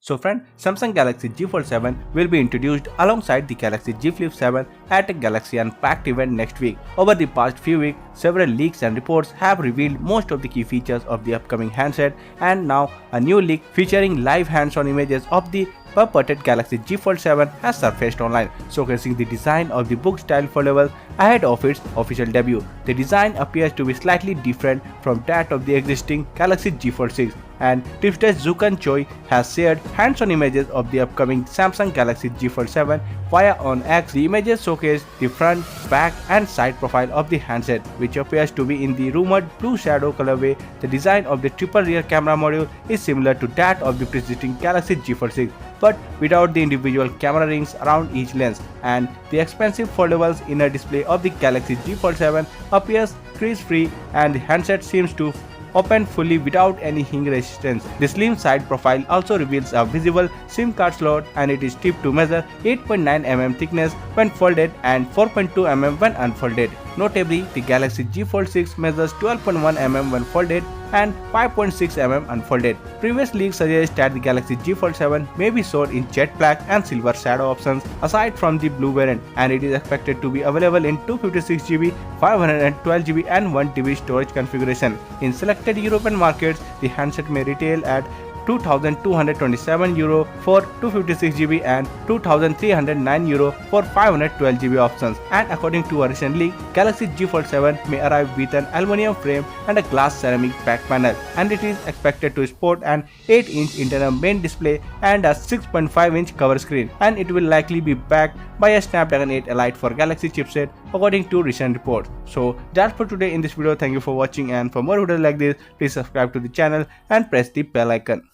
So friend, Samsung Galaxy Z Fold 7 will be introduced alongside the Galaxy Z Flip 7 at a Galaxy Unpacked event next week. Over the past few weeks, several leaks and reports have revealed most of the key features of the upcoming handset, and now a new leak featuring live hands-on images of the purported Galaxy Z Fold 7 has surfaced online, showcasing the design of the book-style foldables ahead of its official debut. The design appears to be slightly different from that of the existing Galaxy Z Fold 6, and tipster Zukan Choi has shared hands-on images of the upcoming Samsung Galaxy Z Fold 7 via on X. The images showcase the front, back and side profile of the handset, which appears to be in the rumored blue shadow colorway. The design of the triple rear camera module is similar to that of the preceding Galaxy Z Fold 6, but without the individual camera rings around each lens, and the expensive foldables inner display of the Galaxy Z Fold 7 appears crease-free, and the handset seems to open fully without any hing resistance. The slim side profile also reveals a visible SIM card slot, and it is tipped to measure 8.9 mm thickness when folded and 4.2 mm when unfolded. Notably, the Galaxy Z Fold 6 measures 12.1 mm when folded and 5.6 mm unfolded. Previous leaks suggest that the Galaxy Z Fold 7 may be sold in jet black and silver shadow options aside from the blue variant, and it is expected to be available in 256GB, 512GB and 1TB storage configuration. In selected European markets, the handset may retail at €2,227 for 256GB and €2,309 for 512GB options. And according to a recent leak, Galaxy Z Fold 7 may arrive with an aluminum frame and a glass ceramic back panel, and it is expected to sport an 8-inch internal main display and a 6.5-inch cover screen, and it will likely be backed by a Snapdragon 8 Elite for Galaxy chipset according to recent reports. So that's for today in this video. Thank you for watching, and for more videos like this, please subscribe to the channel and press the bell icon.